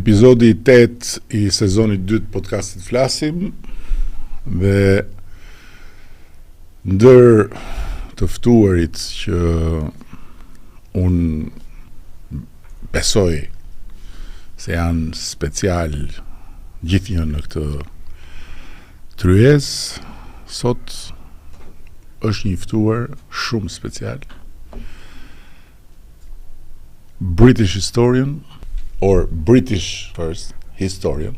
Episodi 8 I sezonit 2 të Podkastit FLASIM dhe ndër të ftuarit që unë besoj se janë special gjithnjë në këtë tryez, sot është një ftuar shumë special, British historian, or British first, historian.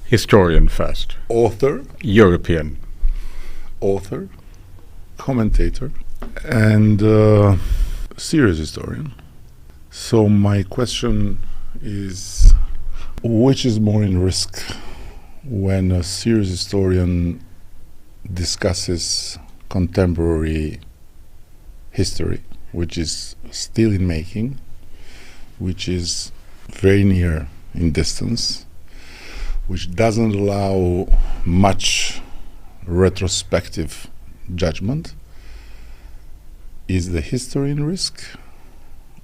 Historian first. Author. European. Author. Commentator. And serious historian. So my question is, which is more in risk when a serious historian discusses contemporary history, which is still in making, which is very near in distance, which doesn't allow much retrospective judgment? Is the history in risk,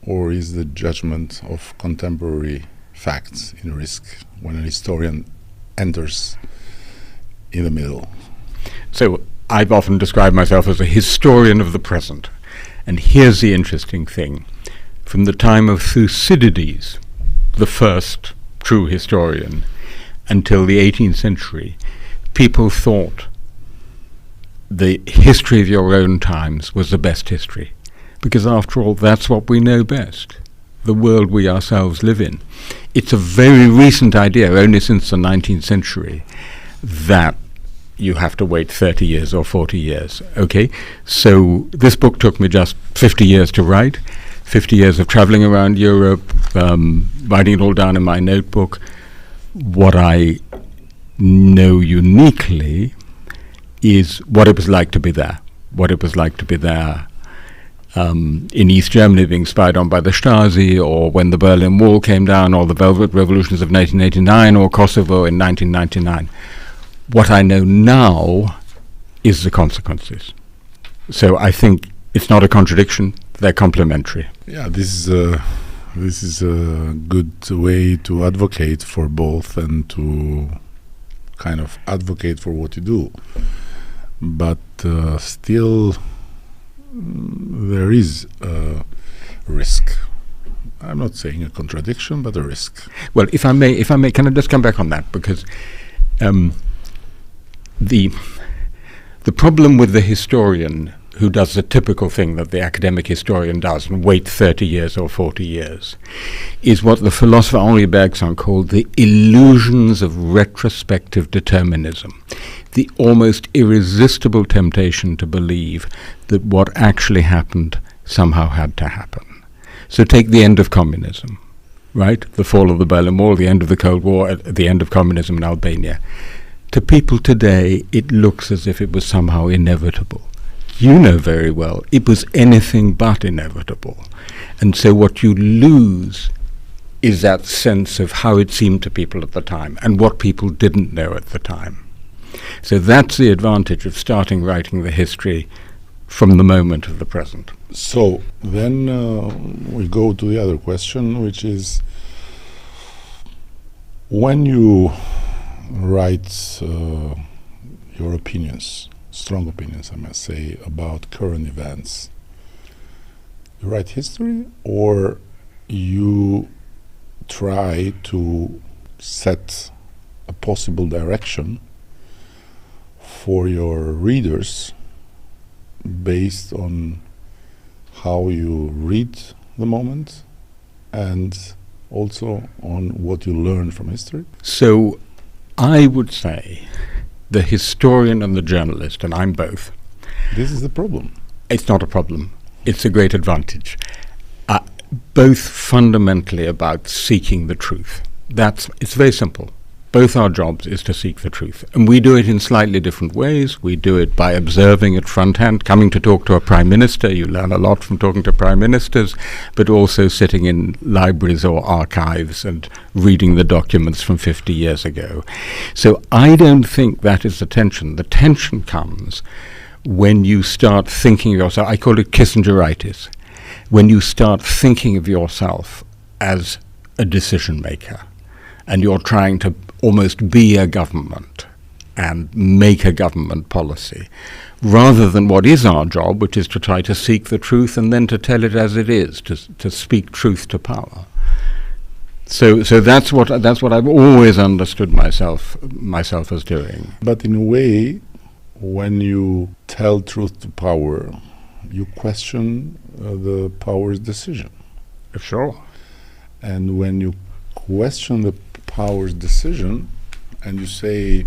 or is the judgment of contemporary facts in risk when a historian enters in the middle? So I've often described myself as a historian of the present. And here's the interesting thing. From the time of Thucydides, the first true historian, until the 18th century, people thought the history of your own times was the best history. Because after all, that's what we know best, the world we ourselves live in. It's a very recent idea, only since the 19th century, that you have to wait 30 years or 40 years, okay? So this book took me just 50 years to write, 50 years of traveling around Europe, writing it all down in my notebook. What I know uniquely is what it was like to be there, in East Germany being spied on by the Stasi, or when the Berlin Wall came down, or the Velvet Revolutions of 1989, or Kosovo in 1999. What I know now is the consequences. So I think it's not a contradiction, they're complementary. Yeah, this is a good way to advocate for both and to kind of advocate for what you do. But still there is a risk. I'm not saying a contradiction, but a risk. Well, if I may, can I just come back on that? Because the problem with the historian who does the typical thing that the academic historian does and wait 30 years or 40 years is what the philosopher Henri Bergson called the illusions of retrospective determinism, the almost irresistible temptation to believe that what actually happened somehow had to happen. So take the end of communism, right? The fall of the Berlin Wall, the end of the Cold War, the end of communism in Albania. To people today, it looks as if it was somehow inevitable. You know very well, it was anything but inevitable. And so what you lose is that sense of how it seemed to people at the time and what people didn't know at the time. So that's the advantage of starting writing the history from the moment of the present. So then we go to the other question, which is, when you write your opinions, strong opinions, I must say, about current events, you write history, or you try to set a possible direction for your readers based on how you read the moment and also on what you learn from history? So I would say the historian and the journalist, and I'm both. This is the problem. It's not a problem. It's a great advantage. Both fundamentally about seeking the truth. It's very simple. Both our jobs is to seek the truth. And we do it in slightly different ways. We do it by observing at front hand, coming to talk to a prime minister. You learn a lot from talking to prime ministers, but also sitting in libraries or archives and reading the documents from 50 years ago. So I don't think that is the tension. The tension comes when you start thinking of yourself. I call it Kissingeritis. When you start thinking of yourself as a decision maker, and you're trying to almost be a government and make a government policy, rather than what is our job, which is to try to seek the truth and then to tell it as it is, to speak truth to power. So that's what I've always understood myself as doing. But in a way, when you tell truth to power, you question the power's decision. Sure. And when you question the power's decision and you say,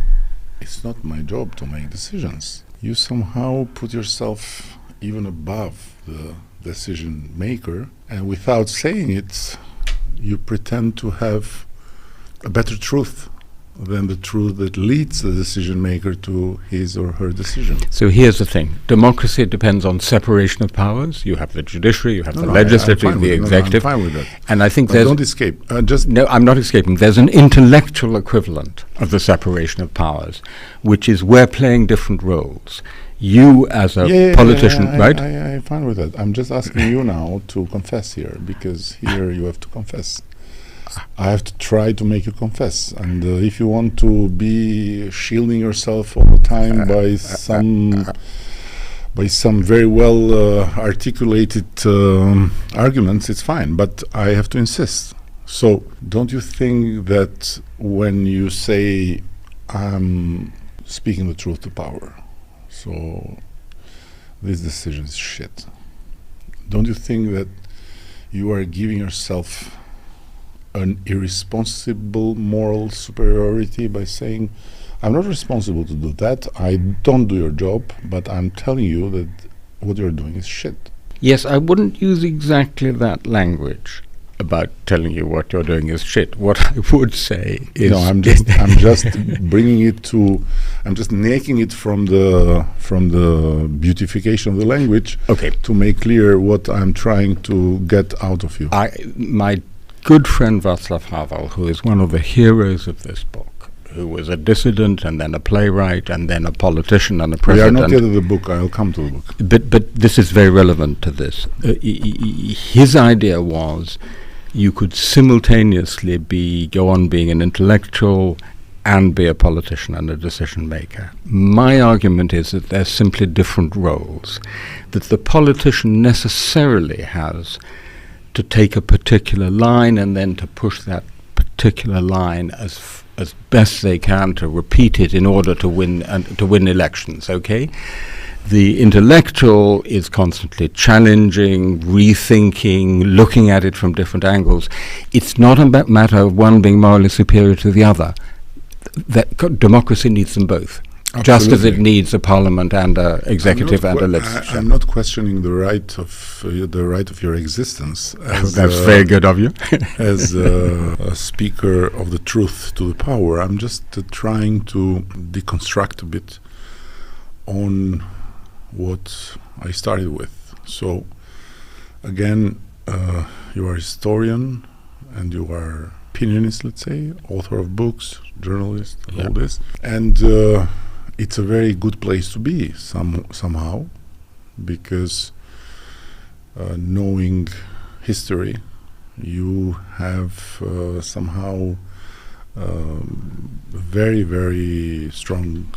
it's not my job to make decisions, you somehow put yourself even above the decision maker, and without saying it, you pretend to have a better truth than the truth that leads the decision maker to his or her decision. So here's the thing. Democracy depends on separation of powers. You have the judiciary, you have the legislature, the executive. I'm fine with that. And I think there's... Don't escape. No, I'm not escaping. There's an intellectual equivalent of the separation of powers, which is we're playing different roles. You as a politician, right? I'm fine with that. I'm just asking you now to confess here, because here you have to confess. I have to try to make you confess, and if you want to be shielding yourself all the time by some very well articulated arguments, it's fine, but I have to insist. So don't you think that when you say I'm speaking the truth to power, so this decision is shit, don't you think that you are giving yourself an irresponsible moral superiority by saying, I'm not responsible to do that, I don't do your job, but I'm telling you that what you're doing is shit? Yes, I wouldn't use exactly that language about telling you what you're doing is shit. What I would say is... No, I'm just bringing it to... I'm just making it from the beautification of the language, okay, to make clear what I'm trying to get out of you. My good friend Václav Havel, who is one of the heroes of this book, who was a dissident and then a playwright and then a politician and a president. We are not yet at the book. I'll come to the book. But this is very relevant to this. His idea was you could simultaneously go on being an intellectual and be a politician and a decision maker. My argument is that they're simply different roles, that the politician necessarily has to take a particular line and then to push that particular line as best they can to repeat it in order to win elections. Okay, the intellectual is constantly challenging, rethinking, looking at it from different angles. It's not a matter of one being morally superior to the other. That democracy needs them both. Absolutely. Just as it needs a parliament and an executive and a legislature. I'm not questioning the right of your existence. That's very good of you. As a speaker of the truth to the power, I'm just trying to deconstruct a bit on what I started with. So, again, you are a historian and you are opinionist, let's say, author of books, journalist, and all this. And it's a very good place to be somehow, because knowing history, you have somehow very, very strong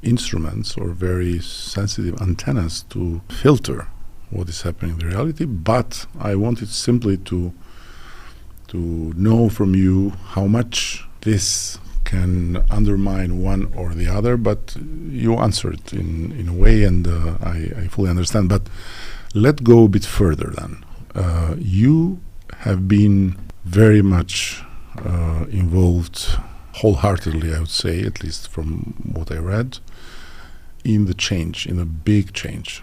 instruments or very sensitive antennas to filter what is happening in the reality. But I wanted simply to know from you how much this can undermine one or the other, but you answered in a way, and I fully understand. But let's go a bit further then. You have been very much involved, wholeheartedly, I would say, at least from what I read, in the change, in a big change,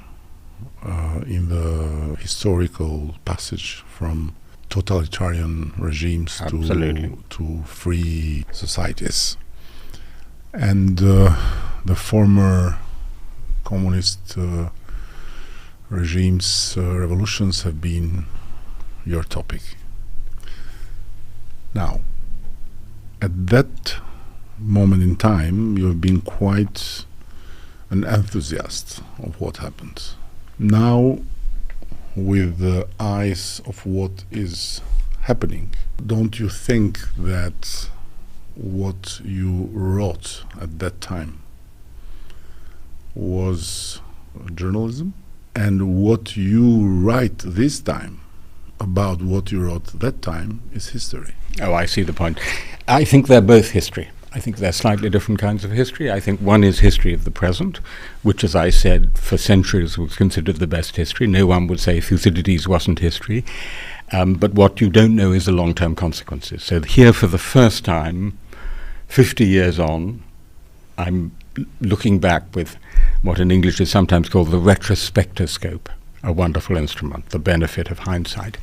in the historical passage from totalitarian regimes to free societies. And the former communist regimes, revolutions have been your topic. Now, at that moment in time, you have been quite an enthusiast of what happened. Now, with the eyes of what is happening, don't you think that what you wrote at that time was journalism, and what you write this time about what you wrote that time is history. Oh, I see the point. I think they're both history. I think they're slightly different kinds of history. I think one is history of the present, which, as I said, for centuries was considered the best history. No one would say Thucydides wasn't history. But what you don't know is the long-term consequences. So here, for the first time, 50 years on, I'm looking back with what in English is sometimes called the retrospectoscope, a wonderful instrument, the benefit of hindsight.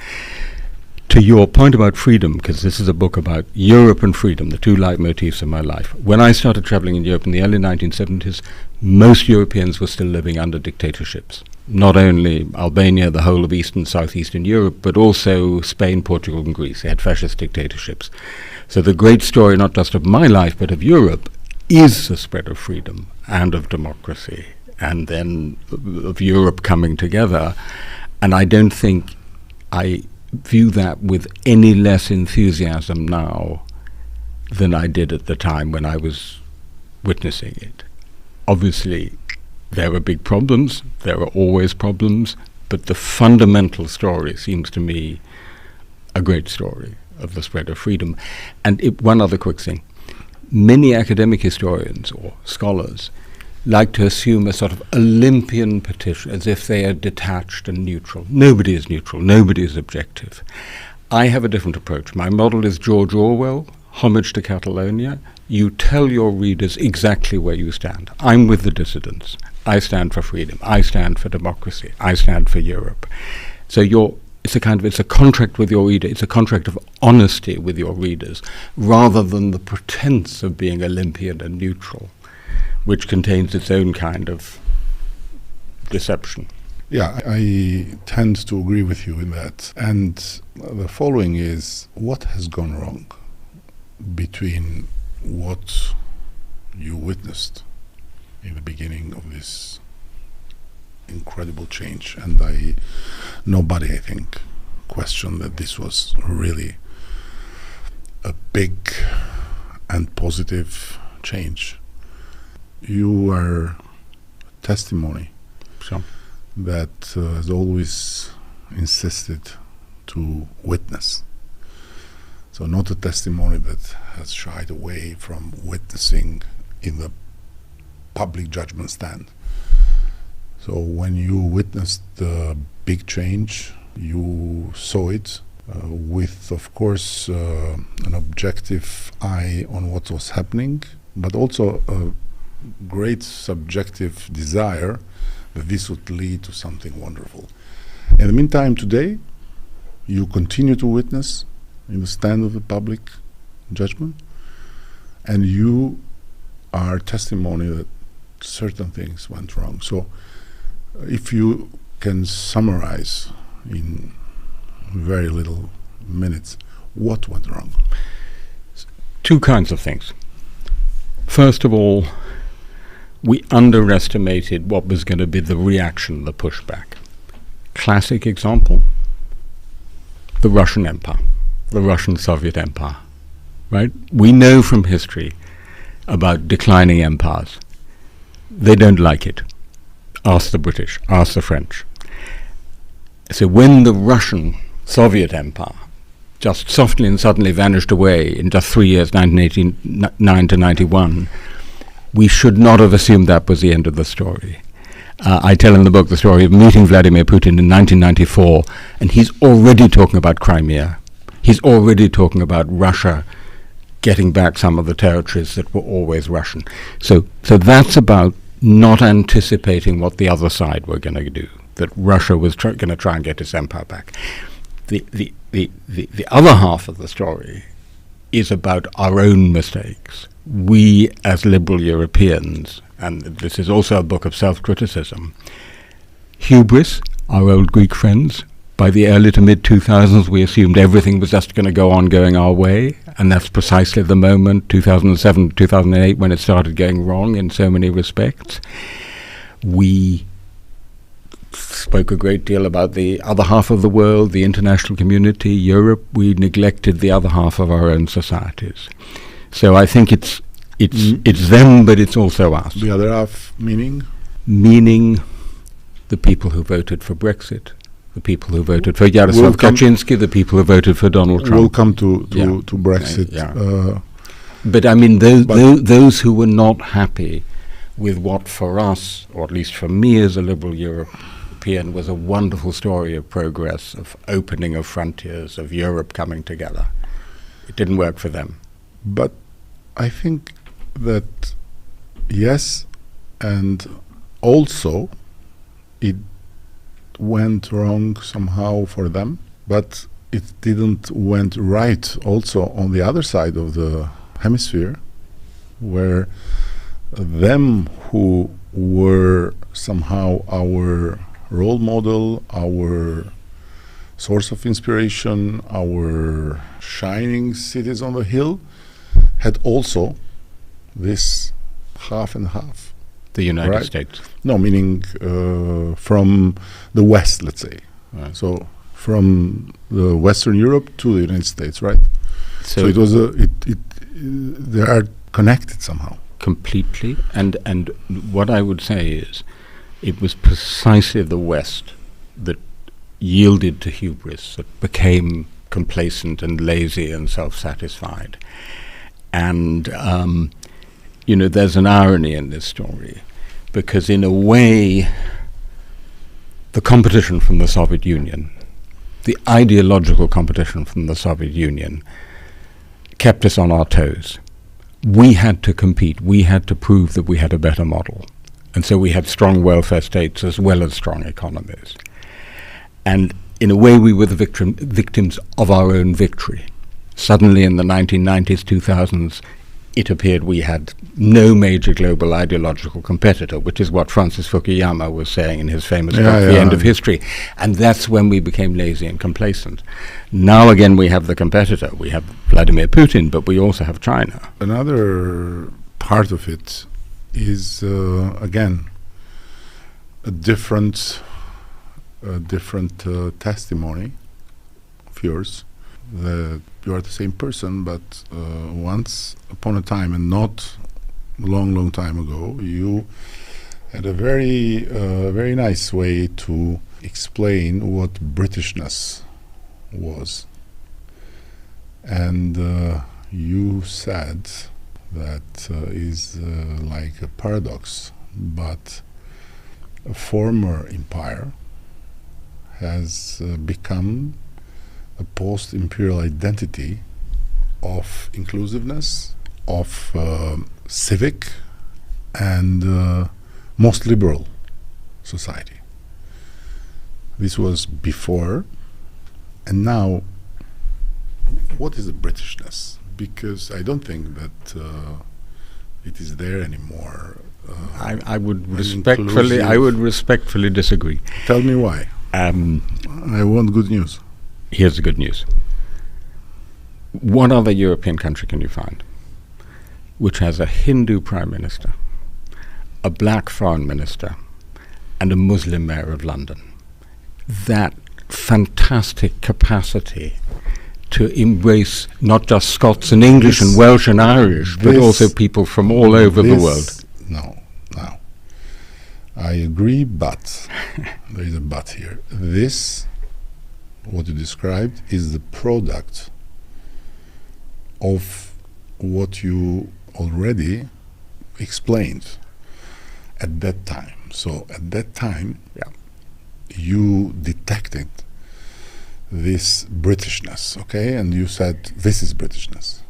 To your point about freedom, because this is a book about Europe and freedom, the two leitmotifs of my life. When I started traveling in Europe in the early 1970s, most Europeans were still living under dictatorships. Not only Albania, the whole of Eastern and Southeastern Europe, but also Spain, Portugal and Greece. They had fascist dictatorships. So the great story, not just of my life, but of Europe, is the spread of freedom and of democracy, and then of Europe coming together. And I don't think I view that with any less enthusiasm now than I did at the time when I was witnessing it. Obviously, there are big problems, there are always problems, but the fundamental story seems to me a great story of the spread of freedom. And one other quick thing. Many academic historians or scholars like to assume a sort of Olympian position, as if they are detached and neutral. Nobody is neutral, nobody is objective. I have a different approach. My model is George Orwell, Homage to Catalonia. You tell your readers exactly where you stand. I'm with the dissidents. I stand for freedom. I stand for democracy. I stand for Europe. So it's a contract with your reader. It's a contract of honesty with your readers, rather than the pretense of being Olympian and neutral, which contains its own kind of deception. Yeah, I tend to agree with you in that. And the following is, what has gone wrong between what you witnessed in the beginning of this incredible change? And nobody, I think, questioned that this was really a big and positive change. You are a testimony that has always insisted to witness. So not a testimony that has shied away from witnessing in the public judgment stand. So when you witnessed the big change, you saw it with, of course, an objective eye on what was happening, but also a great subjective desire that this would lead to something wonderful. In the meantime, today, you continue to witness in the stand of the public judgment, and you are testimony that certain things went wrong. So if you can summarize in very little minutes what went wrong. Two kinds of things. First of all, we underestimated what was going to be the reaction, the pushback. Classic example, the Russian Empire, the Russian Soviet Empire, right? We know from history about declining empires. They don't like it. Ask the British, ask the French. So when the Russian Soviet Empire just softly and suddenly vanished away in just 3 years, 1989 to 91, we should not have assumed that was the end of the story. I tell in the book the story of meeting Vladimir Putin in 1994, and he's already talking about Crimea. He's already talking about Russia getting back some of the territories that were always Russian. So that's about not anticipating what the other side were going to do, that Russia was going to try and get its empire back. The other half of the story is about our own mistakes. We, as liberal Europeans, and this is also a book of self-criticism, hubris, our old Greek friends, by the early to mid-2000s we assumed everything was just going to go on going our way, and that's precisely the moment, 2007, 2008, when it started going wrong in so many respects. We spoke a great deal about the other half of the world, the international community, Europe. We neglected the other half of our own societies. So I think it's them, but it's also us. The other half meaning? Meaning the people who voted for Brexit, the people who voted for Jaroslaw Kaczynski, the people who voted for Donald Trump. We'll come to Brexit. But I mean, those who were not happy with what for us, or at least for me as a liberal European, was a wonderful story of progress, of opening of frontiers, of Europe coming together. It didn't work for them. But I think that, yes, and also it went wrong somehow for them, but it didn't went right also on the other side of the hemisphere, where them who were somehow our role model, our source of inspiration, our shining cities on the hill, had also this half and half. The United States. No, meaning from the West, let's say. Right. So from the Western Europe to the United States, right? So it was they are connected somehow. Completely. And what I would say is, it was precisely the West that yielded to hubris, that became complacent and lazy and self-satisfied. And there's an irony in this story, because in a way, the competition from the Soviet Union, the ideological competition from the Soviet Union, kept us on our toes. We had to compete. We had to prove that we had a better model. And so we had strong welfare states as well as strong economies. And in a way, we were the victims of our own victory. Suddenly in the 1990s, 2000s, it appeared we had no major global ideological competitor, which is what Francis Fukuyama was saying in his famous book, The End of History. And that's when we became lazy and complacent. Now again we have the competitor. We have Vladimir Putin, but we also have China. Another part of it is, again, a different testimony of yours, that you are the same person, but once upon a time, and not a long time ago, you had a very nice way to explain what Britishness was. And you said that is like a paradox, but a former empire has become a post-imperial identity of inclusiveness, of civic and most liberal society. This was before, and now what is the Britishness? Because I don't think that it is there anymore. I would respectfully disagree. Tell me why. I want good news. Here's the good news. What other European country can you find which has a Hindu prime minister, a black foreign minister, and a Muslim mayor of London? That fantastic capacity to embrace not just Scots and English and Welsh and Irish, but also people from all over the world. No. I agree, but there is a but here. This, what you described, is the product of what you already explained at that time. So at that time, you detected this Britishness, okay? And you said, this is Britishness.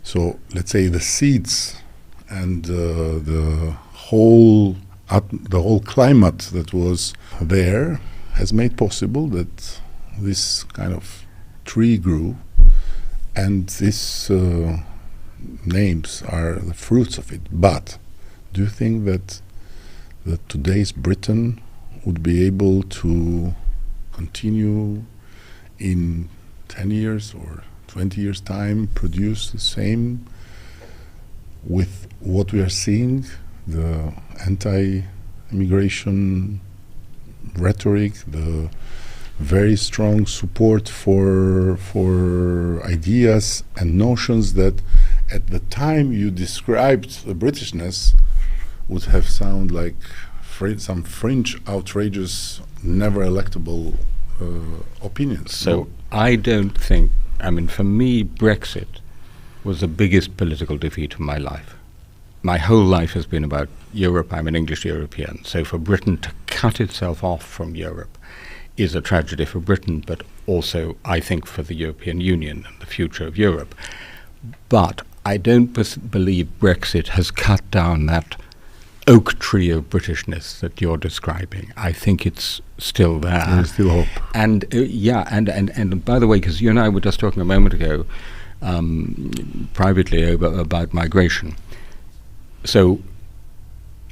So let's say the seeds and the whole climate that was there has made possible that this kind of tree grew, and these names are the fruits of it. But do you think that today's Britain would be able to continue in 10 years or 20 years time produce the same with what we are seeing, the anti-immigration rhetoric, the very strong support for ideas and notions that at the time you described the Britishness would have sound like some fringe, outrageous, never electable opinions. So I don't think, I mean, for me, Brexit was the biggest political defeat of my life. My whole life has been about Europe. I'm an English European. So for Britain to cut itself off from Europe is a tragedy for Britain, but also, I think, for the European Union and the future of Europe. But I don't believe Brexit has cut down that oak tree of Britishness that you're describing. I think it's still there. There's still hope. And and by the way, because you and I were just talking a moment ago privately about migration. So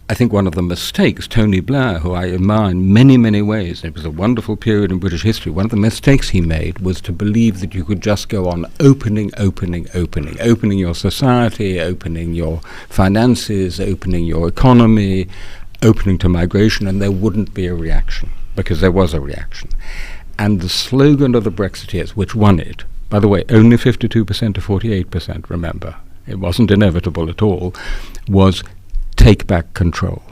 I think one of the mistakes, Tony Blair, who I admire in many, many ways, and it was a wonderful period in British history, one of the mistakes he made was to believe that you could just go on opening your society, opening your finances, opening your economy, opening to migration, and there wouldn't be a reaction, because there was a reaction. And the slogan of the Brexiteers, which won it, by the way, only 52% to 48%, remember, it wasn't inevitable at all, was take back control.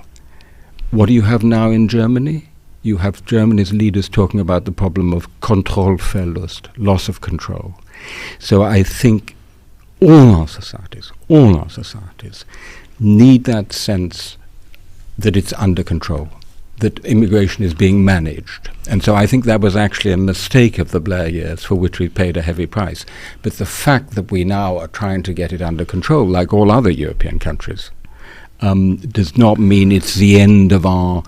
What do you have now in Germany? You have Germany's leaders talking about the problem of Kontrollverlust, loss of control. So I think all our societies need that sense that it's under control, that immigration is being managed. And so I think that was actually a mistake of the Blair years, for which we paid a heavy price. But the fact that we now are trying to get it under control, like all other European countries, does not mean it's the end of our,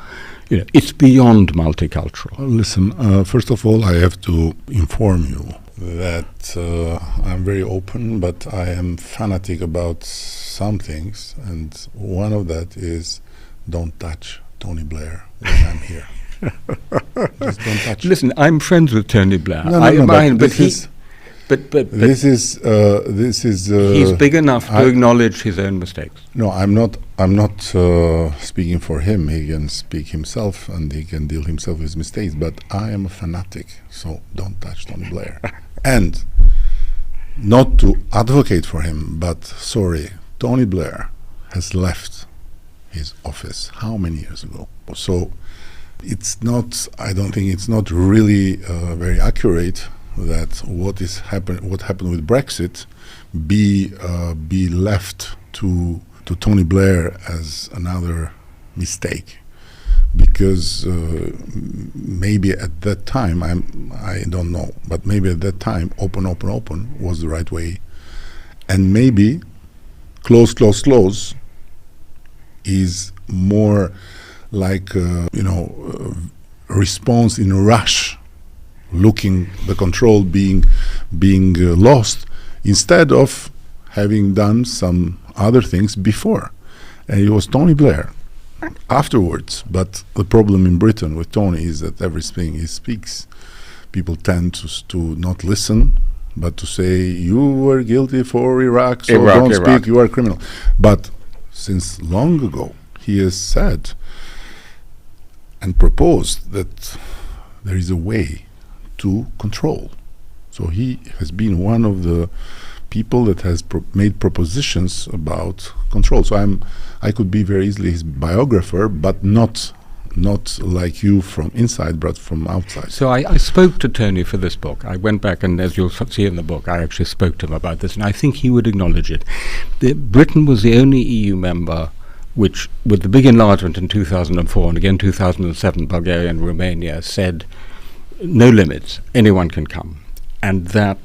it's beyond multicultural. Well, listen, first of all, I have to inform you that I'm very open, but I am fanatic about some things, and one of that is don't touch Tony Blair when I'm here. Just don't touch. Listen, I'm friends with Tony Blair. But this is he's big enough to acknowledge his own mistakes. No, I'm not speaking for him. He can speak himself and he can deal himself with his mistakes. But I am a fanatic, so don't touch Tony Blair. And not to advocate for him, but sorry, Tony Blair has left his office how many years ago? So it's not. I don't think it's not really very accurate that what happened with Brexit be left to Tony Blair as another mistake, because maybe at that time, I don't know, but maybe at that time open was the right way, and maybe close is more like response in a rush, looking the control being lost, instead of having done some other things before. And it was Tony Blair afterwards. But the problem in Britain with Tony is that everything he speaks, people tend to not listen, but to say, you were guilty for Iraq, so don't speak, you are a criminal. But since long ago, he has said and proposed that there is a way to control. So he has been one of the people that has made propositions about control. So I could be very easily his biographer, but not like you from inside, but from outside. So I spoke to Tony for this book. I went back, and as you'll see in the book, I actually spoke to him about this, and I think he would acknowledge it. Britain was the only EU member which, with the big enlargement in 2004 and again 2007, Bulgaria and Romania said, no limits, anyone can come. And that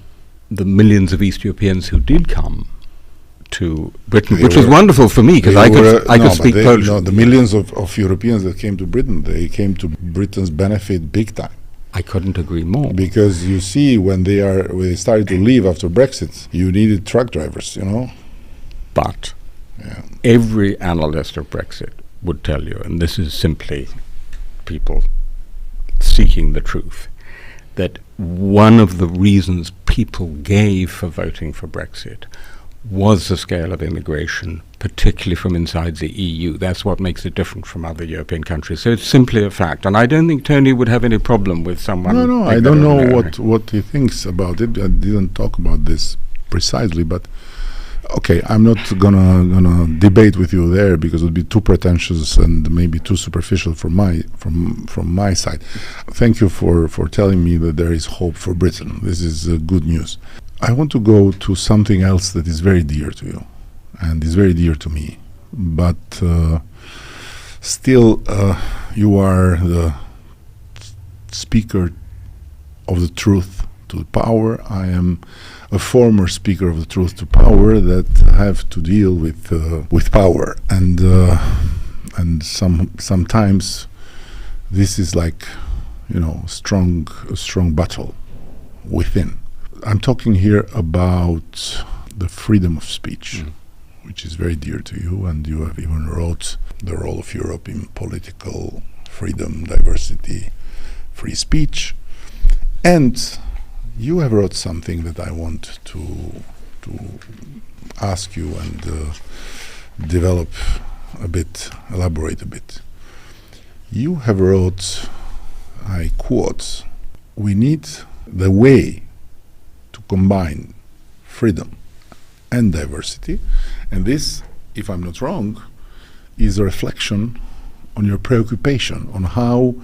the millions of East Europeans who did come to Britain, which was wonderful for me, because I could speak Polish. No, the millions of Europeans that came to Britain, they came to Britain's benefit big time. I couldn't agree more. Because you see, when they started to leave after Brexit, you needed truck drivers, But every analyst of Brexit would tell you, and this is simply people seeking the truth, that one of the reasons people gave for voting for Brexit was the scale of immigration, particularly from inside the EU. That's what makes it different from other European countries. So it's simply a fact. And I don't think Tony would have any problem with someone... No, I don't know what he thinks about it. I didn't talk about this precisely, but okay, I'm not gonna debate with you there because it would be too pretentious and maybe too superficial from my side. Thank you for telling me that there is hope for Britain. This is good news. I want to go to something else that is very dear to you and is very dear to me, but still you are the speaker of the truth to the power. I am a former speaker of the truth to power that have to deal with power, and sometimes this is like, you know, a strong battle within. I'm talking here about the freedom of speech, which is very dear to you, and you have even wrote the role of Europe in political freedom, diversity, free speech, and you have wrote something that I want to ask you and develop a bit, elaborate a bit. You have wrote, I quote, "We need the way to combine freedom and diversity," and this, if I'm not wrong, is a reflection on your preoccupation on how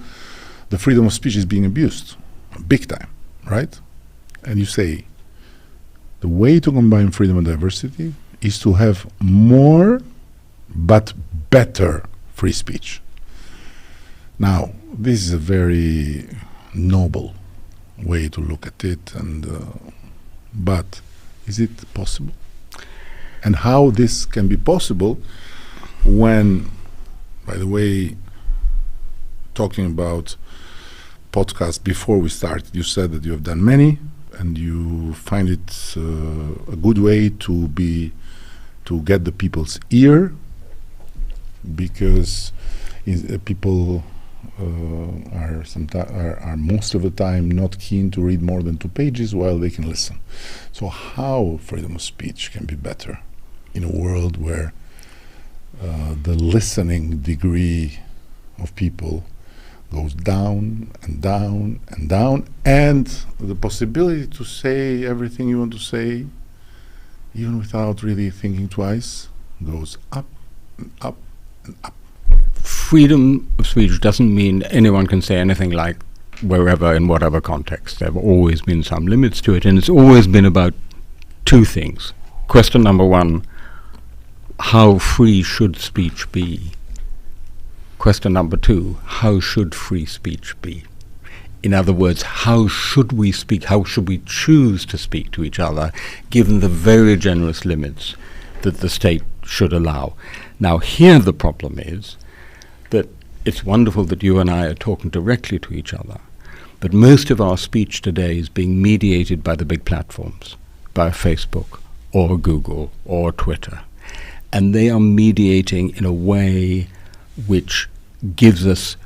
the freedom of speech is being abused, big time, right? And you say, the way to combine freedom and diversity is to have more but better free speech. Now, this is a very noble way to look at it, and but is it possible? And how this can be possible when, by the way, talking about podcasts before we started, you said that you have done many, and you find it a good way to get the people's ear, because people are most of the time not keen to read more than 2 pages while they can listen. So how freedom of speech can be better in a world where the listening degree of people goes down and down and down, and the possibility to say everything you want to say, even without really thinking twice, goes up and up and up. Freedom of speech doesn't mean anyone can say anything like wherever, in whatever context. There have always been some limits to it, and it's always been about 2 things. Question number 1, how free should speech be? Question number 2, how should free speech be? In other words, how should we speak, how should we choose to speak to each other, given the very generous limits that the state should allow? Now, here the problem is that it's wonderful that you and I are talking directly to each other, but most of our speech today is being mediated by the big platforms, by Facebook or Google or Twitter, and they are mediating in a way which gives us,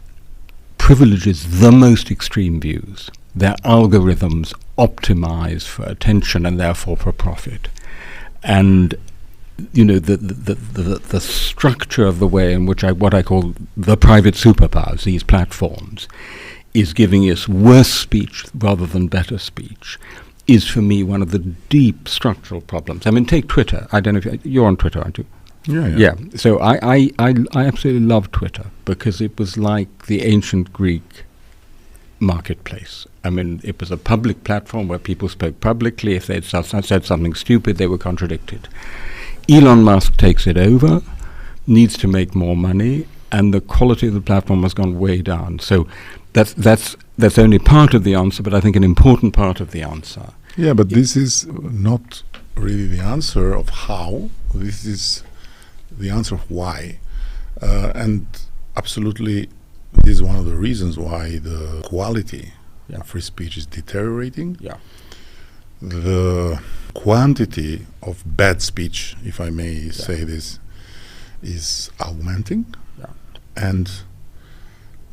privileges the most extreme views. Their algorithms optimize for attention and therefore for profit. And you know, the structure of the way in which what I call the private superpowers, these platforms, is giving us worse speech rather than better speech, is for me one of the deep structural problems. I mean, take Twitter. I don't know if you're on Twitter, aren't you? Yeah. So I absolutely love Twitter because it was like the ancient Greek marketplace. I mean, it was a public platform where people spoke publicly. If they'd said something stupid, they were contradicted. Elon Musk takes it over, needs to make more money, and the quality of the platform has gone way down. So that's only part of the answer, but I think an important part of the answer. Yeah, but this is not really the answer of how. This is the answer of why. And absolutely, this is one of the reasons why the quality of free speech is deteriorating. Yeah. The quantity of bad speech, if I may say this, is augmenting. Yeah. And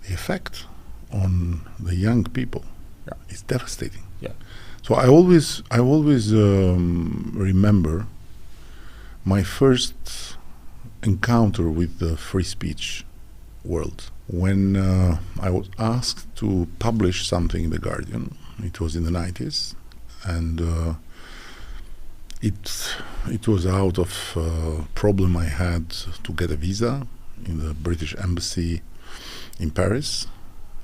the effect on the young people is devastating. Yeah. So I always remember my first encounter with the free speech world when I was asked to publish something in The Guardian. It was in the 90s, and It was out of problem I had to get a visa in the British Embassy in Paris.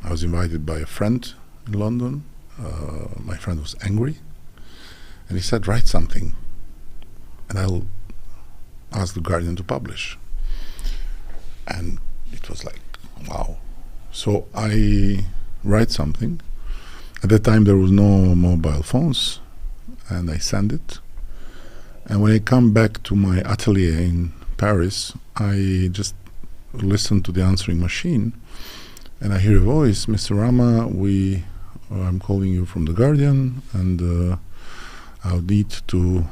I was invited by a friend in London. My friend was angry, and he said, write something, and I'll ask the Guardian to publish. And it was like, wow. So I write something. At that time there was no mobile phones, and I send it. And when I come back to my atelier in Paris, I just listen to the answering machine, and I hear a voice, Mr. Rama, I'm calling you from the Guardian, and I'll need to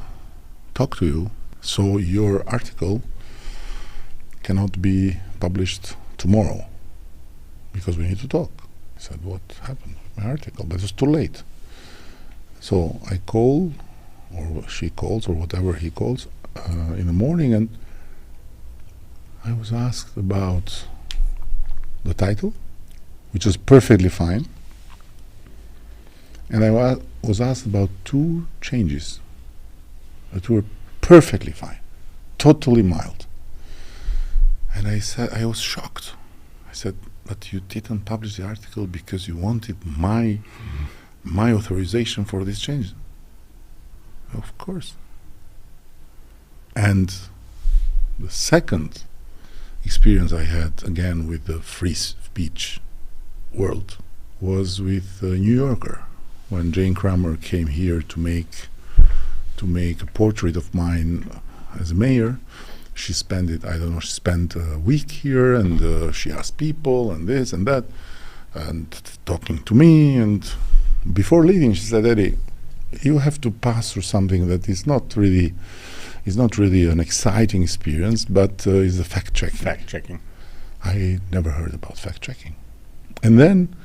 talk to you. So your article cannot be published tomorrow because we need to talk. I said, what happened with my article? But it was too late. So I call, or she calls, or whatever he calls, in the morning, and I was asked about the title, which was perfectly fine, and I was asked about 2 changes that were perfectly fine, totally mild. And I said, I was shocked. I said, but you didn't publish the article because you wanted my authorization for this change. Of course. And the second experience I had, again with the free speech world, was with New Yorker, when Jane Kramer came here to make a portrait of mine as mayor. She spent a week here, and she asked people and this and that, and talking to me, and before leaving she said, Eddie, you have to pass through something that is not really an exciting experience, but is the fact-checking. I never heard about fact-checking. And then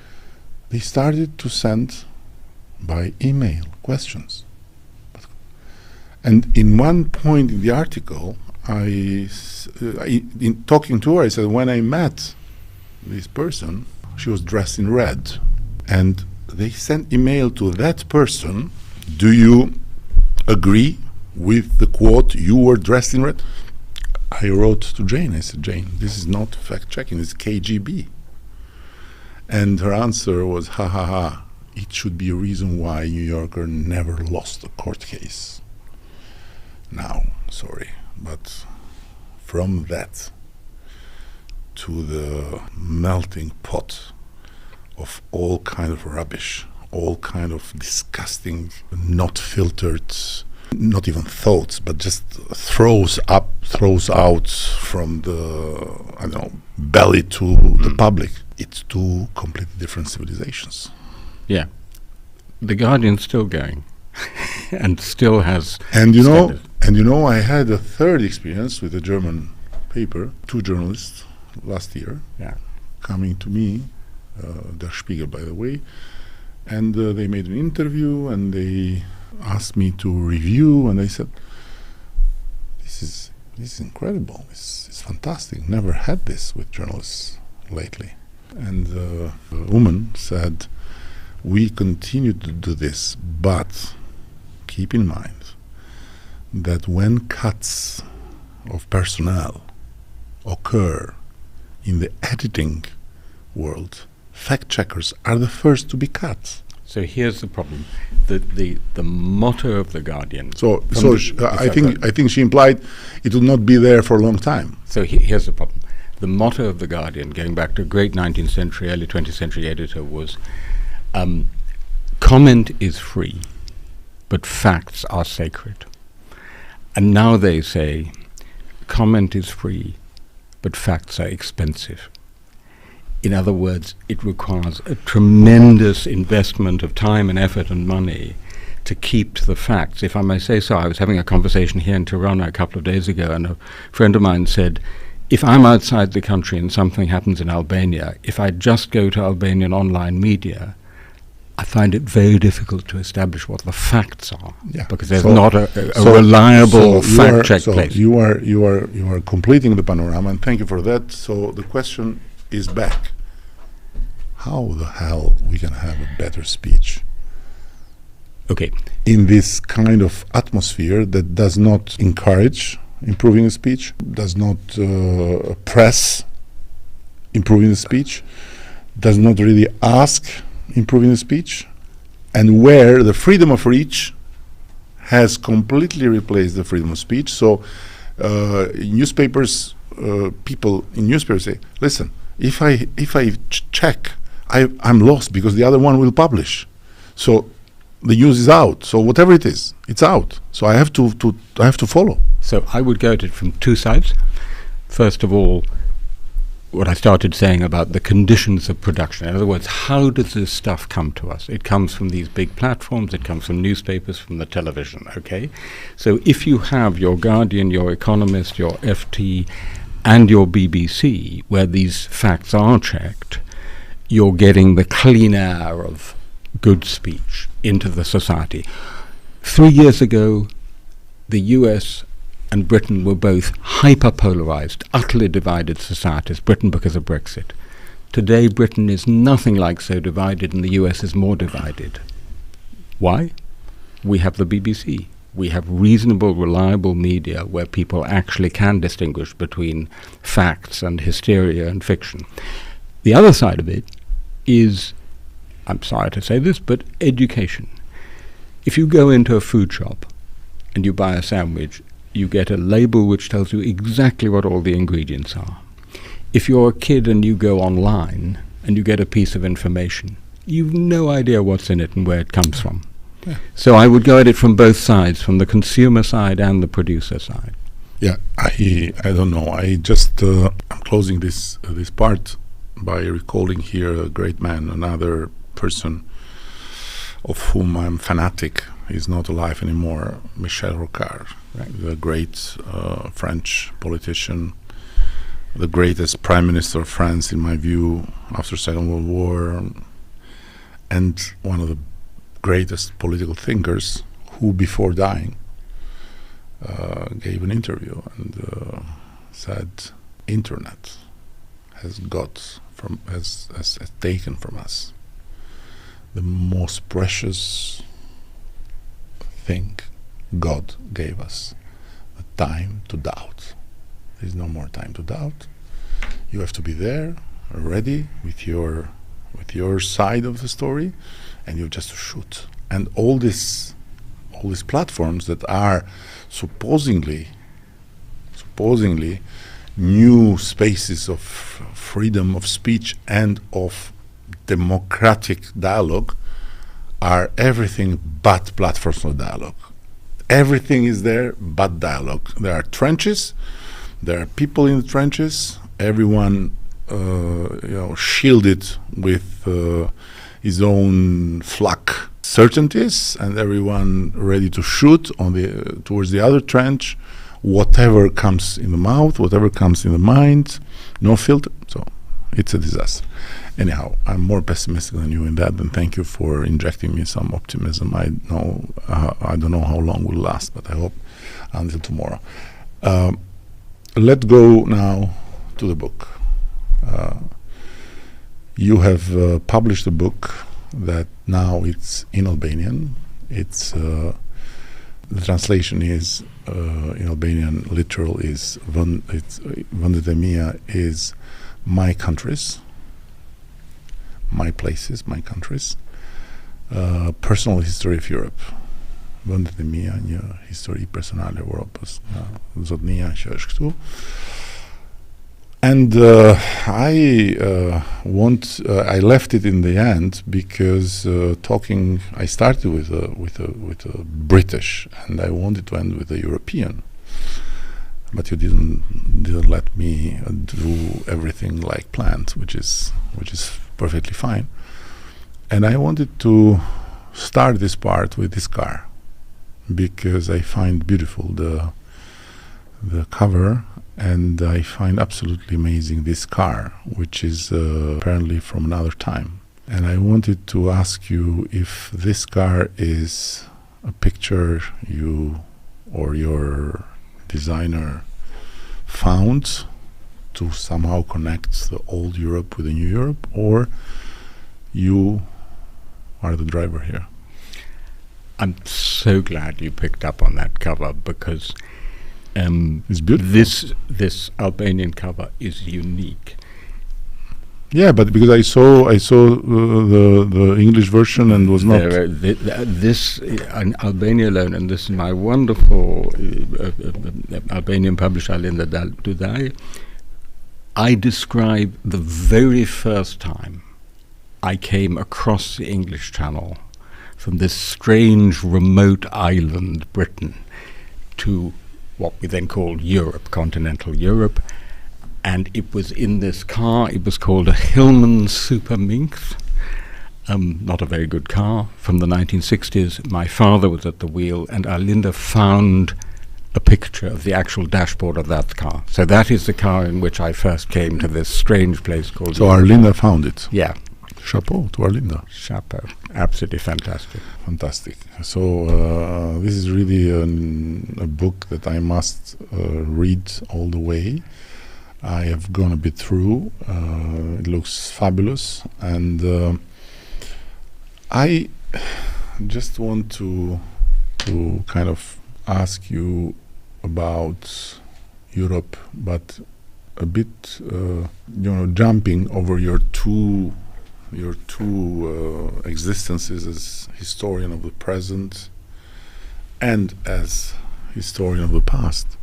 they started to send by email questions. And in one point in the article, in talking to her, I said, when I met this person, she was dressed in red. And they sent email to that person, do you agree with the quote, you were dressed in red? I wrote to Jane, I said, Jane, this is not fact-checking, it's KGB. And her answer was, ha ha ha, it should be a reason why New Yorker never lost a court case. Now, sorry, but from that to the melting pot of all kind of rubbish, all kind of disgusting, not filtered, not even thoughts, but just throws out from the, belly to the public. It's 2 completely different civilizations. Yeah. The Guardian's still going and still has standard. And I had a third experience with a German paper, 2 journalists last year, coming to me, Der Spiegel, by the way, and they made an interview, and they asked me to review, and I said, this is incredible, it's fantastic, never had this with journalists lately. And the woman said, we continue to do this, but keep in mind that when cuts of personnel occur in the editing world, fact-checkers are the first to be cut. So here's the problem: the motto of the Guardian. I think she implied it will not be there for a long time. So here's the problem: the motto of the Guardian, going back to a great 19th century, early 20th century editor, was comment is free, but facts are sacred. And now they say comment is free, but facts are expensive. In other words, it requires a tremendous investment of time and effort and money to keep to the facts. If I may say so, I was having a conversation here in Tirana a couple of days ago, and a friend of mine said, if I'm outside the country and something happens in Albania, if I just go to Albanian online media, I find it very difficult to establish what the facts are, because there's not a reliable fact-check place. You are completing the panorama, and thank you for that. So the question is back. How the hell we can have a better speech Okay. In this kind of atmosphere that does not encourage improving the speech, does not press improving the speech, does not really ask improving the speech, and where the freedom of reach has completely replaced the freedom of speech. So newspapers, people in newspapers say, listen, if I check, I'm lost because the other one will publish. So the news is out. So whatever it is, it's out. So I have to follow. So I would go at it from two sides. First of all, what I started saying about the conditions of production. In other words, how does this stuff come to us? It comes from these big platforms, it comes from newspapers, from the television, okay? So if you have your Guardian, your Economist, your FT, and your BBC, where these facts are checked, you're getting the clean air of good speech into the society. 3 years ago, the US and Britain were both hyper-polarized, utterly divided societies, Britain because of Brexit. Today, Britain is nothing like so divided, and the US is more divided. Why? We have the BBC. We have reasonable, reliable media where people actually can distinguish between facts and hysteria and fiction. The other side of it is, I'm sorry to say this, but education. If you go into a food shop and you buy a sandwich, you get a label which tells you exactly what all the ingredients are. If you're a kid and you go online and you get a piece of information, you've no idea what's in it and where it comes from. Yeah. So I would go at it from both sides, from the consumer side and the producer side. Yeah, I don't know. I just I'm closing this part by recalling here a great man, another person of whom I'm fanatic. He's not alive anymore, Michel Rocard, right, the great French politician, the greatest prime minister of France, in my view, after Second World War, and one of the greatest political thinkers who, before dying, gave an interview and said, "Internet has taken from us the most precious thing God gave us, the time to doubt. There's no more time to doubt. You have to be there, ready with your side of the story, and you just shoot." And all these platforms that are supposedly new spaces of freedom of speech and of democratic dialogue are everything but platforms for dialogue. Everything is there but dialogue. There are trenches, there are people in the trenches, everyone shielded with his own flak certainties, and everyone ready to shoot towards the other trench, whatever comes in the mouth, whatever comes in the mind, no filter. So it's a disaster. Anyhow, I'm more pessimistic than you in that, and thank you for injecting me some optimism. I don't know how long will last, but I hope until tomorrow. Let's go now to the book. You have published a book that now it's in Albanian. It's the translation is in Albanian. Literal is Vendet e mia is my countries. My places, my countries. Personal history of Europe. Vendet e mia, një histori personale e Europës, zotnia që është këtu. And I left it in the end because I started with a British, and I wanted to end with a European. But you didn't let me do everything like planned, which is perfectly fine. And I wanted to start this part with this car because I find beautiful the cover, and I find absolutely amazing this car, which is apparently from another time. And I wanted to ask you if this car is a picture you or your designer found to somehow connect the old Europe with the new Europe, or you are the driver here. I'm so glad you picked up on that cover, because It's beautiful. this Albanian cover is unique. Yeah, but because I saw the English version and was not. This in Albania alone, and this is my wonderful Albanian publisher Linda Dudaj. I describe the very first time I came across the English Channel from this strange remote island, Britain, to what we then called Europe, continental Europe. And it was in this car. It was called a Hillman Super Minx, not a very good car, from the 1960s. My father was at the wheel, and Arlinda found a picture of the actual dashboard of that car. So that is the car in which I first came to this strange place called So Europe. Arlinda found it. Yeah. Chapeau to Arlinda. Chapeau. Absolutely fantastic. Fantastic. So this is really a book that I must read all the way. I have gone a bit through. It looks fabulous, and I just want to kind of ask you about Europe, but a bit, jumping over your two existences as historian of the present and as historian of the past.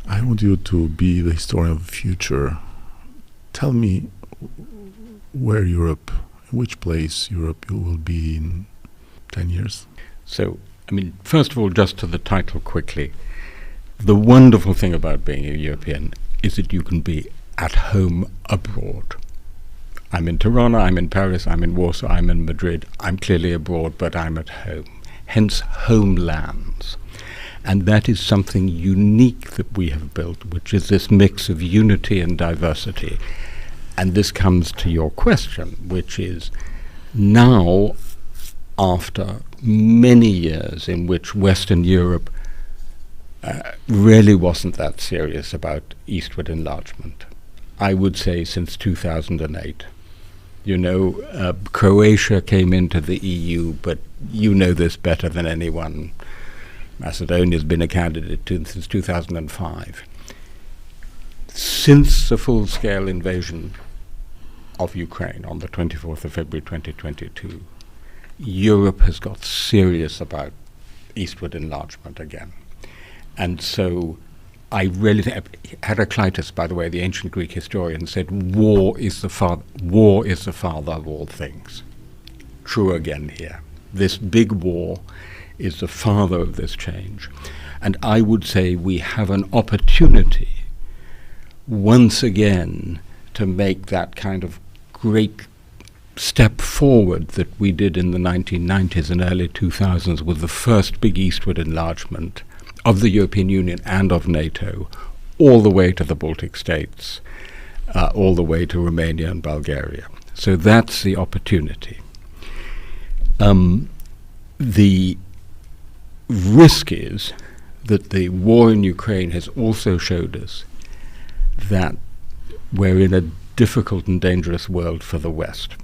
I want you to be the historian of the future. Tell me where Europe, which place Europe you will be in 10 years. So, I mean, first of all, just to the title quickly, the wonderful thing about being a European is that you can be at home abroad. I'm in Tirana, I'm in Paris, I'm in Warsaw, I'm in Madrid. I'm clearly abroad, but I'm at home. Hence, homelands. And that is something unique that we have built, which is this mix of unity and diversity. And this comes to your question, which is now, after many years in which Western Europe really wasn't that serious about eastward enlargement, I would say since 2008. Croatia came into the EU, but you know this better than anyone. Macedonia has been a candidate since 2005. Since the full-scale invasion of Ukraine on the 24th of February 2022, Europe has got serious about eastward enlargement again. And so I really think, Heraclitus, by the way, the ancient Greek historian, said war is the father of all things. True again here. This big war is the father of this change. And I would say we have an opportunity once again to make that kind of great step forward that we did in the 1990s and early 2000s with the first big eastward enlargement of the European Union and of NATO, all the way to the Baltic states, all the way to Romania and Bulgaria. So that's the opportunity. The risk is that the war in Ukraine has also showed us that we're in a difficult and dangerous world for the West.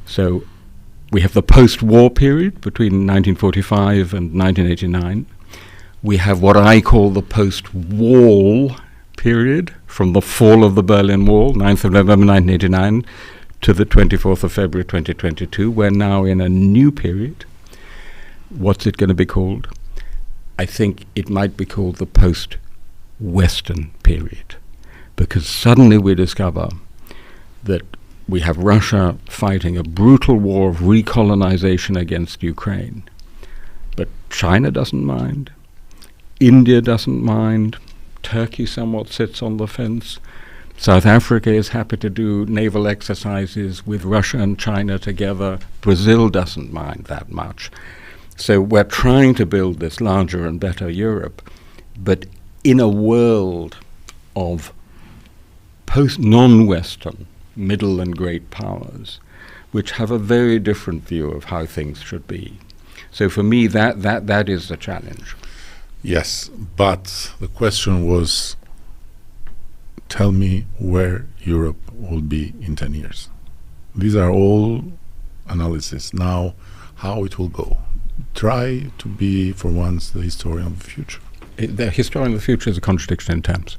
So we have the post-war period between 1945 and 1989. We have what I call the post-wall period, from the fall of the Berlin Wall, 9th of November 1989, to the 24th of February 2022. We're now in a new period. What's it going to be called? I think it might be called the post-Western period, because suddenly we discover that we have Russia fighting a brutal war of recolonization against Ukraine. But China doesn't mind. India doesn't mind. Turkey somewhat sits on the fence. South Africa is happy to do naval exercises with Russia and China together. Brazil doesn't mind that much. So we're trying to build this larger and better Europe, but in a world of post-non-Western middle and great powers, which have a very different view of how things should be. So for me, that is the challenge. Yes, but the question was, tell me where Europe will be in 10 years. These are all analysis. Now, how it will go. try to be, for once, the historian of the future. The historian of the future is a contradiction in terms.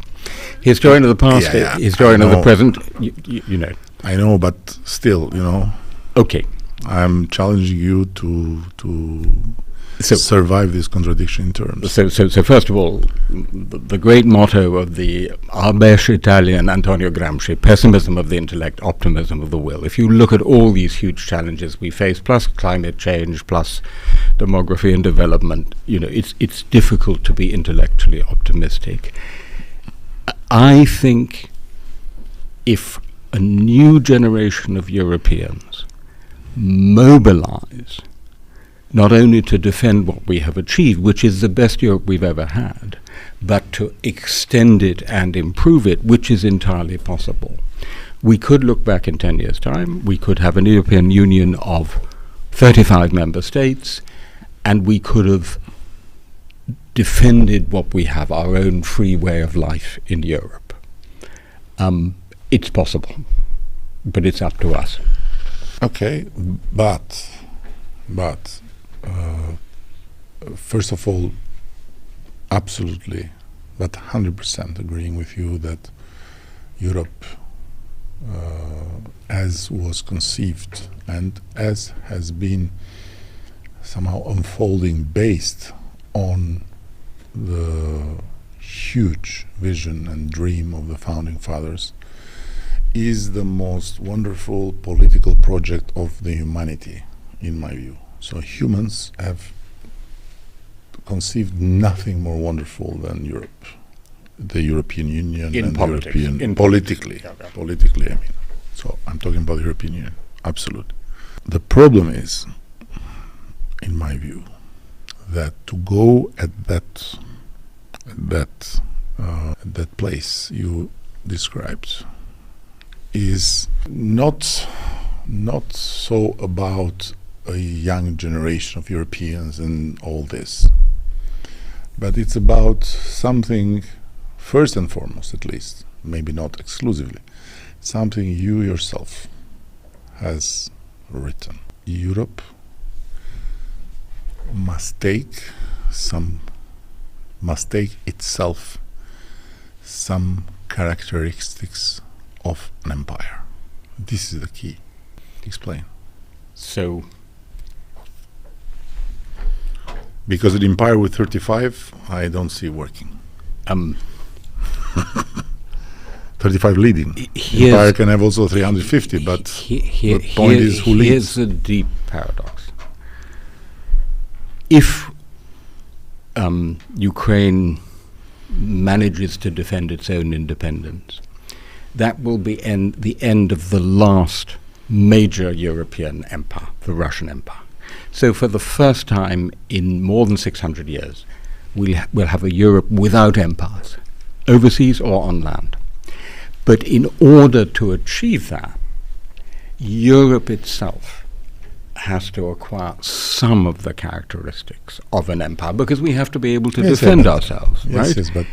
Historian of the past, historian of the know. present, you know. I know, but still, Okay. I'm challenging you to survive this contradiction in terms. So first of all, the great motto of the Albert Italian Antonio Gramsci, pessimism of the intellect, optimism of the will. If you look at all these huge challenges we face, plus climate change, plus demography and development, it's difficult to be intellectually optimistic. I think if a new generation of Europeans mobilize not only to defend what we have achieved, which is the best Europe we've ever had, but to extend it and improve it, which is entirely possible. We could look back in 10 years' time, we could have an European Union of 35 member states, and we could have defended what we have, our own free way of life in Europe. It's possible, but it's up to us. Okay, but first of all, absolutely, but 100% agreeing with you that Europe, as was conceived and as has been somehow unfolding based on the huge vision and dream of the founding fathers, is the most wonderful political project of the humanity, in my view. So humans have conceived nothing more wonderful than Europe, the European Union, in and politics, politically. Yeah. Politically, I mean. So I'm talking about the European Union, absolutely. The problem is, in my view, that to go at that place you described is not so about a young generation of Europeans and all this, but it's about something, first and foremost at least, maybe not exclusively, something you yourself has written. Europe must take itself some characteristics of an empire. This is the key. Explain. So, because an empire with 35, I don't see working. 35 leading. Empire can have also 350, but the point is who leads. Here's a deep paradox. If Ukraine manages to defend its own independence, that will be the end of the last major European empire, the Russian Empire. So for the first time in more than 600 years, we'll have a Europe without empires, overseas or on land. But in order to achieve that, Europe itself has to acquire some of the characteristics of an empire, because we have to be able to defend ourselves, right? Yes, but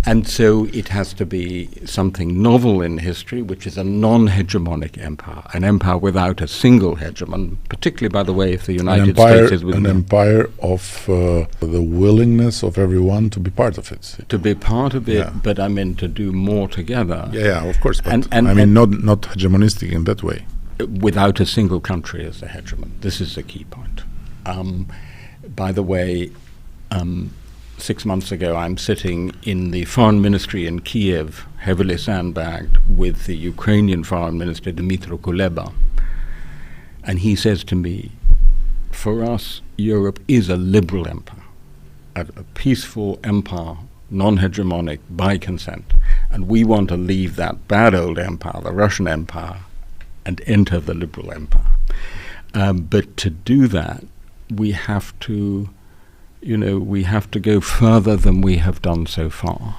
and so it has to be something novel in history, which is a non-hegemonic empire, an empire without a single hegemon, particularly, by the way, if the United States is within an empire of the willingness of everyone to be part of it. To be part of it, but I mean to do more together. Yeah, of course, but I mean not hegemonistic in that way. Without a single country as the hegemon. This is the key point. By the way, 6 months ago, I'm sitting in the foreign ministry in Kiev, heavily sandbagged, with the Ukrainian foreign minister, Dmytro Kuleba. And he says to me, for us, Europe is a liberal empire, a peaceful empire, non-hegemonic, by consent. And we want to leave that bad old empire, the Russian Empire, and enter the liberal empire. But to do that, we have to go further than we have done so far.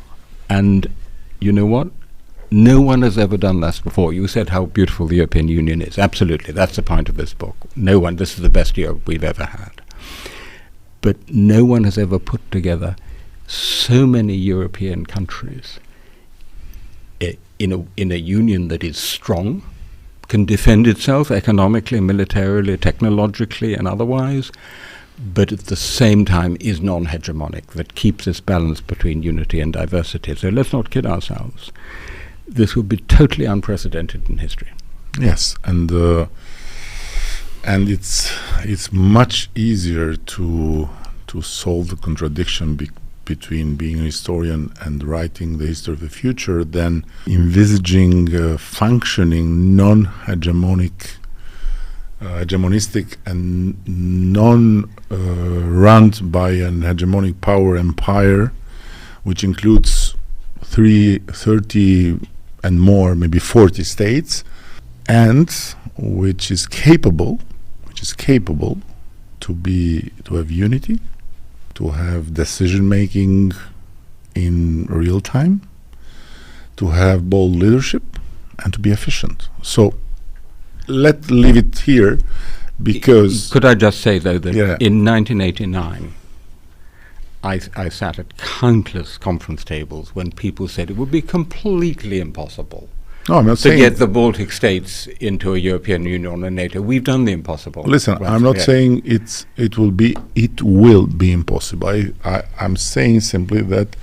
And you know what? No one has ever done this before. You said how beautiful the European Union is. Absolutely, that's the point of this book. This is the best Europe we've ever had. But no one has ever put together so many European countries in a union that is strong, can defend itself economically, militarily, technologically, and otherwise, but at the same time is non-hegemonic, that keeps this balance between unity and diversity. So let's not kid ourselves. This would be totally unprecedented in history. Yes, and it's much easier to solve the contradiction between being a historian and writing the history of the future than envisaging functioning hegemonistic and run by an hegemonic power empire, which includes 30 and more, maybe 40 states, and which is capable to have unity, to have decision making in real time, to have bold leadership, and to be efficient. So let's leave it here, because could I just say though that in 1989 I sat at countless conference tables when people said it would be completely impossible to get the Baltic states into a European Union and NATO. We've done the impossible. Listen, I'm not saying it will be impossible. I'm saying simply that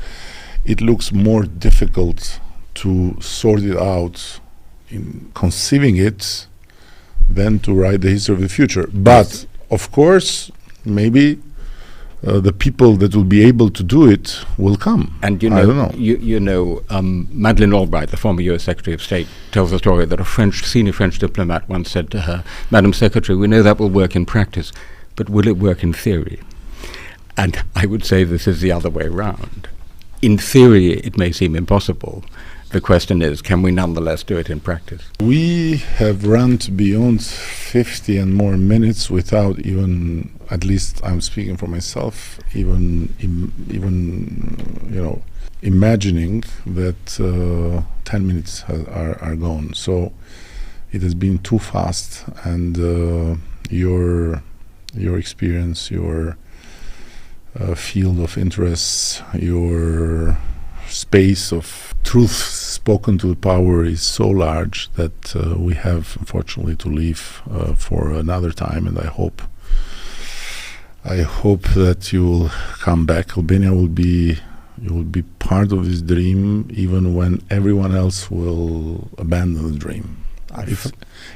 it looks more difficult to sort it out in conceiving it than to write the history of the future. But of course, maybe the people that will be able to do it will come. And I don't know. Madeleine Albright, the former U.S. Secretary of State, tells a story that a senior French diplomat once said to her, "Madam Secretary, we know that will work in practice, but will it work in theory?" And I would say this is the other way around. In theory, it may seem impossible. The question is, can we nonetheless do it in practice? We have run beyond 50 and more minutes without even, at least I'm speaking for myself, even imagining that 10 minutes are gone. So it has been too fast, and your experience, your field of interests, your space of truth spoken to the power is so large that we have unfortunately to leave for another time, and I hope that you will come back. Albania will be part of this dream even when everyone else will abandon the dream.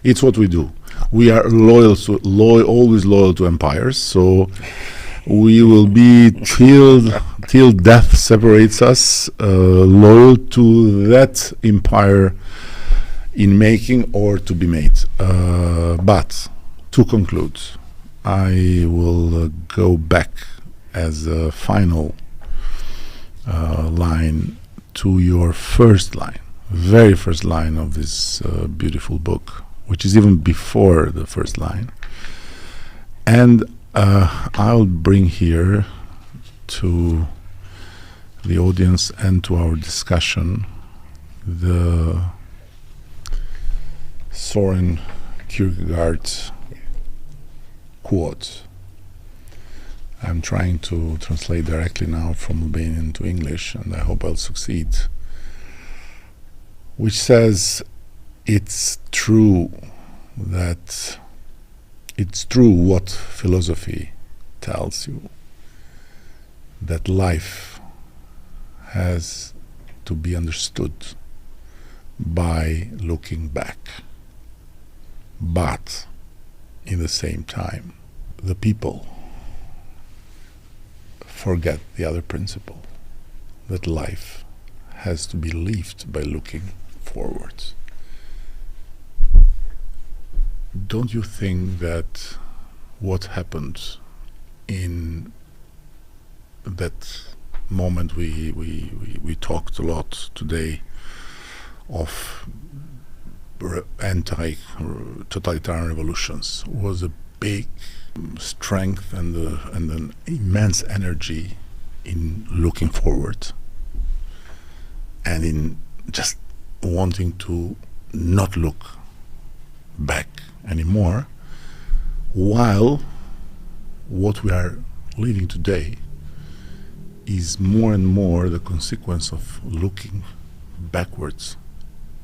It's what we do. We are always loyal to empires, so we will be till death separates us, loyal to that empire in making or to be made. But to conclude, I will go back as a final line to your very first line of this beautiful book, which is even before the first line. And I'll bring here to the audience and to our discussion the Søren Kierkegaard quote. I'm trying to translate directly now from Albanian to English, and I hope I'll succeed, which says, it's true what philosophy tells you, that life has to be understood by looking back. But in the same time, the people forget the other principle, that life has to be lived by looking forwards. Don't you think that what happened in that moment we talked a lot today of anti-totalitarian revolutions was a big strength and an immense energy in looking forward and in just wanting to not look back anymore, while what we are living today is more and more the consequence of looking backwards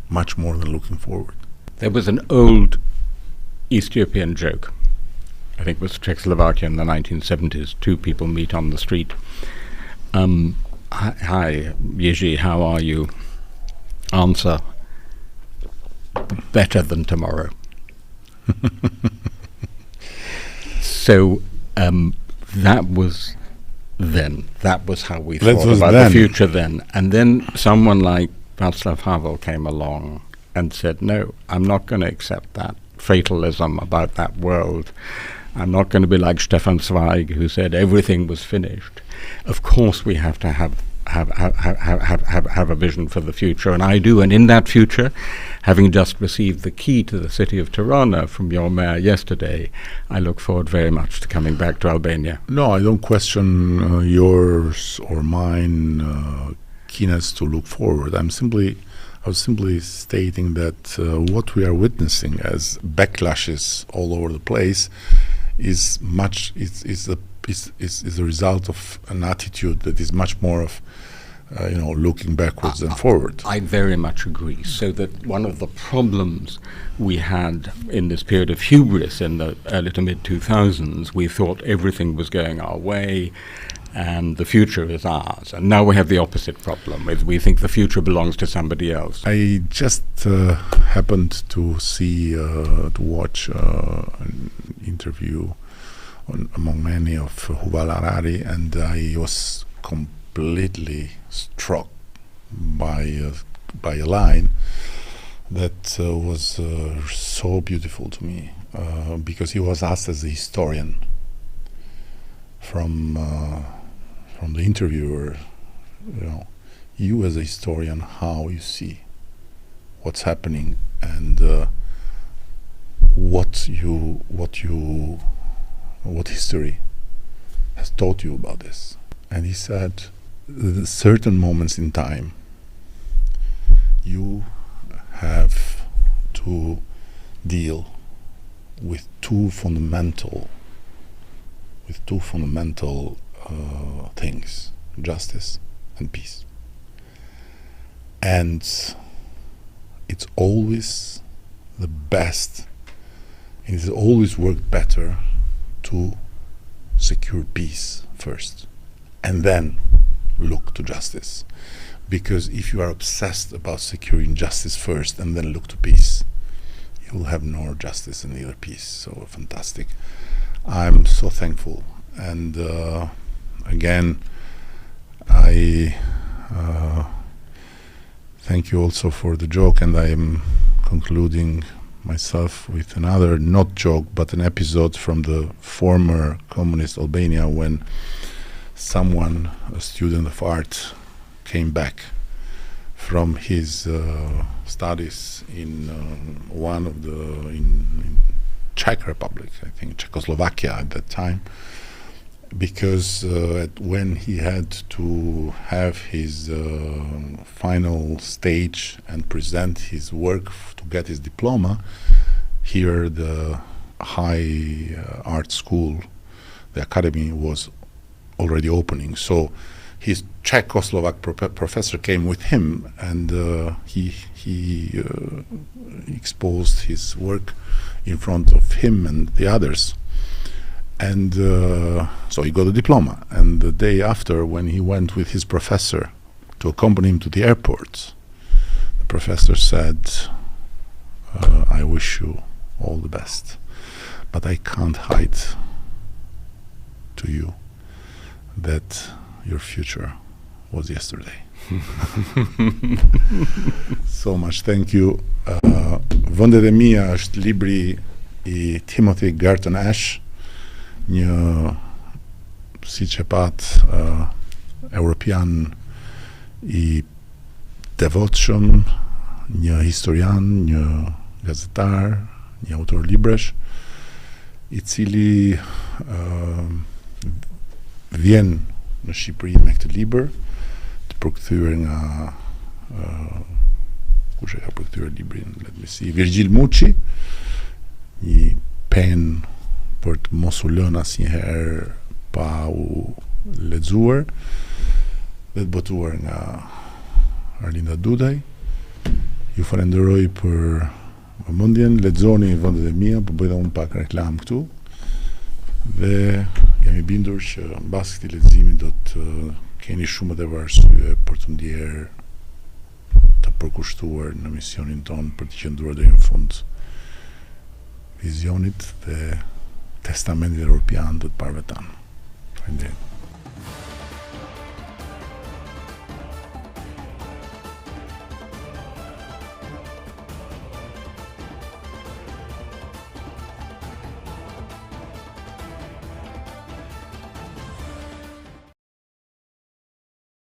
much more than looking forward. There was an old East European joke I think it was Czechoslovakia in the 1970s. Two people meet on the street. Hi, Jiří, how are you? Answer, better than tomorrow. So that was then. That was how we thought about the future then. And then someone like Václav Havel came along and said, no, I'm not going to accept that fatalism about that world. I'm not going to be like Stefan Zweig, who said everything was finished. Of course we have to have a vision for the future, and I do. And in that future, having just received the key to the city of Tirana from your mayor yesterday, I look forward very much to coming back to Albania. No, I don't question yours or mine keenness to look forward. I was simply stating that what we are witnessing as backlashes all over the place is the result of an attitude that is much more of looking backwards than forward. I very much agree. So that one of the problems we had in this period of hubris in the early to mid 2000s, we thought everything was going our way and the future is ours. And now we have the opposite problem. We think the future belongs to somebody else. I just happened to watch an interview among many of Yuval Harari, and I was completely struck by a line that was so beautiful to me, because he was asked as a historian from the interviewer, you as a historian, how you see what's happening and what history has taught you about this. And he said, certain moments in time you have to deal with two fundamental things: justice and peace. And it's always the best, and it's always worked better to secure peace first and then look to justice. Because if you are obsessed about securing justice first and then look to peace, you will have nor justice and neither peace. So fantastic. I'm so thankful. And again, I thank you also for the joke, and I am concluding myself with another, not joke, but an episode from the former communist Albania, when someone, a student of art, came back from his studies in in Czech Republic, I think Czechoslovakia at that time, because when he had to have his final stage and present his work to get his diploma, here the high art school, the academy, was already opening. So his Czechoslovak professor came with him, and he exposed his work in front of him and the others. And so he got a diploma. And the day after, when he went with his professor to accompany him to the airport, the professor said, I wish you all the best, but I can't hide to you that your future was yesterday. So much thank you. Vendet e mia është libri I Timothy Garton Ash, një, siç e pat, europian I devotshëm, një historian, një gazetar, një autor libresh, I cili vjen në Shqipëri me këtë libër, të përkthyer nga kush e ka përkthyer librin, let me see, Virgil Muçi, një pen për të mos u lënë asnjëherë pa u lexuar, dhe të botuar nga Arlinda Dudaj. Ju falenderoj për vëmendjen, lexoni Vendet e mia, po bëj edhe un pak reklam këtu. Dhe jam I bindur që mbas këtij leximi do të keni shumë të arsye për të ndjerë të përkushtuar në misionin ton për të qëndruar deri në fund vizionit dhe testamentit europian të parëve tanë. Faleminderit.